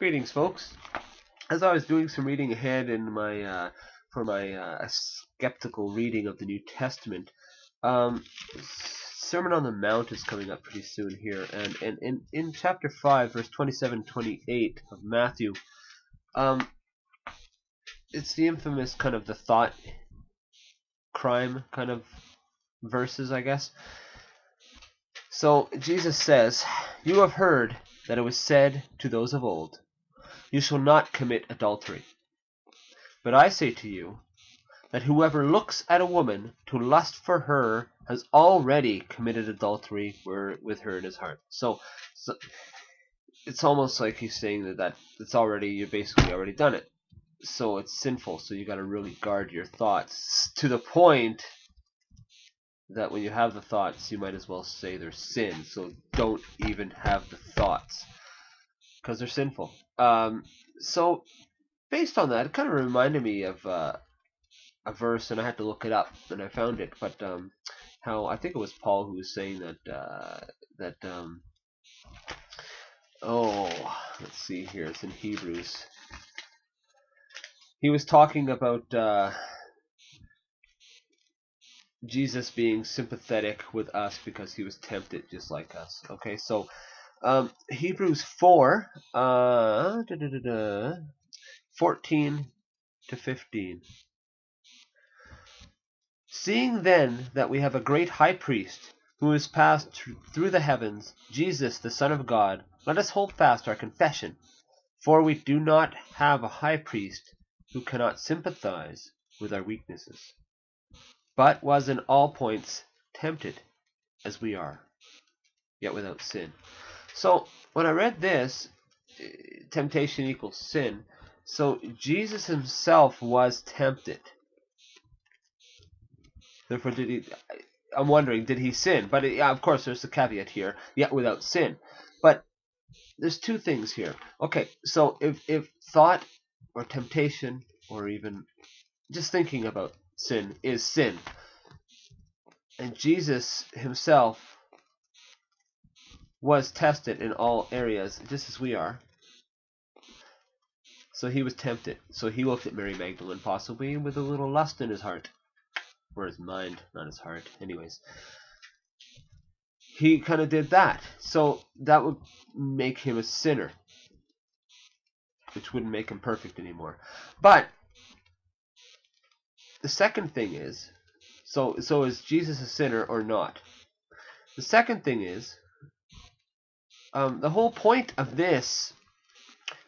Greetings, folks. As I was doing some reading ahead in my for my skeptical reading of the New Testament, um, Sermon on the Mount is coming up pretty soon here, and in chapter 5, verse 27-28 of Matthew, um, it's the infamous kind of the thought crime kind of verses, I guess. So Jesus says, "You have heard that it was said to those of old, 'You shall not commit adultery.' But I say to you that whoever looks at a woman to lust for her has already committed adultery with her in his heart." So it's almost like he's saying that it's already, you basically already done it. So it's sinful. So you got to really guard your thoughts to the point that when you have the thoughts, you might as well say they're sin. So don't even have the thoughts because they're sinful. So based on that, it kind of reminded me of a verse, and I had to look it up, and I found it. But how I think it was Paul who was saying that let's see here, it's in Hebrews. He was talking about Jesus being sympathetic with us because he was tempted just like us. Okay, so Hebrews 4, 14 to 15. "Seeing then that we have a great high priest, who has passed through the heavens, Jesus the Son of God, let us hold fast our confession. For we do not have a high priest who cannot sympathize with our weaknesses, but was in all points tempted as we are, yet without sin." So when I read this, temptation equals sin. So Jesus himself was tempted. Therefore, I'm wondering, did he sin? But of course, there's a caveat here, yet without sin. But there's two things here. Okay, so if thought or temptation or even just thinking about sin is sin, and Jesus himself was tested in all areas, just as we are. So he was tempted. So he looked at Mary Magdalene possibly with a little lust in his heart. Or his mind, not his heart. Anyways. He kind of did that. So that would make him a sinner. Which wouldn't make him perfect anymore. But the second thing is, so is Jesus a sinner or not? The second thing is, the whole point of this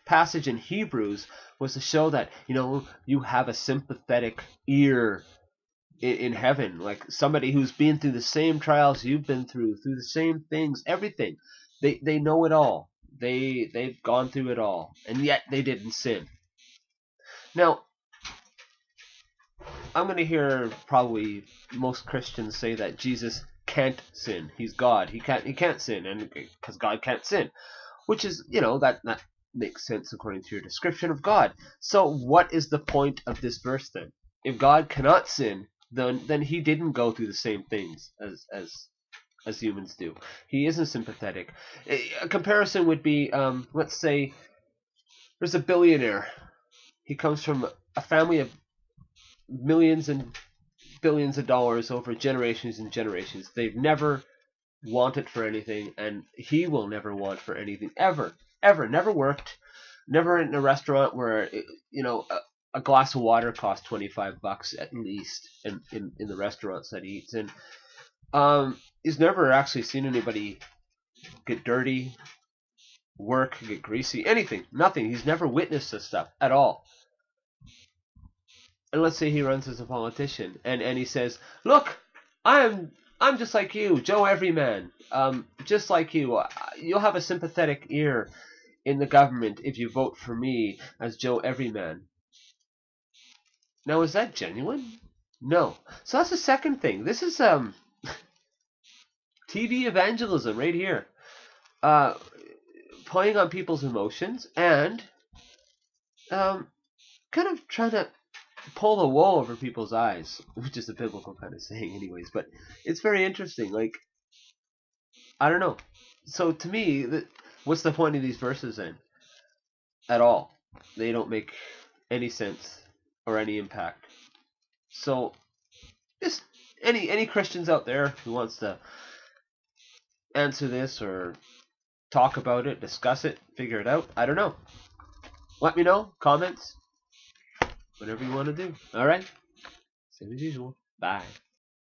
passage in Hebrews was to show that, you have a sympathetic ear in heaven, like somebody who's been through the same trials you've been through the same things, everything. They know it all. They've gone through it all, and yet they didn't sin. Now, I'm going to hear probably most Christians say that Jesus can't sin. He's God. He can't sin, and because God can't sin, which is, that makes sense according to your description of God. So what is the point of this verse then? If God cannot sin, then he didn't go through the same things as humans do. He isn't sympathetic. A comparison would be, let's say there's a billionaire. He comes from a family of millions and billions of dollars over generations and generations. They've never wanted for anything, and he will never want for anything ever. Never worked, never in a restaurant where a glass of water costs $25 at least in the restaurants that he eats in. He's never actually seen anybody get dirty, work, get greasy, anything, nothing. He's never witnessed this stuff at all. And let's say he runs as a politician, and he says, "Look, I'm just like you, Joe Everyman. Just like you. You'll have a sympathetic ear in the government if you vote for me as Joe Everyman." Now, is that genuine? No. So that's the second thing. This is TV evangelism right here. Playing on people's emotions and kind of trying to pull the wool over people's eyes, which is a biblical kind of saying anyways, but it's very interesting. Like, I don't know. So to me, what's the point of these verses then? at all. They don't make any sense or any impact. So, just any Christians out there who wants to answer this or talk about it, discuss it, figure it out, I don't know. Let me know, comments, whatever you want to do. All right, same as usual. Bye.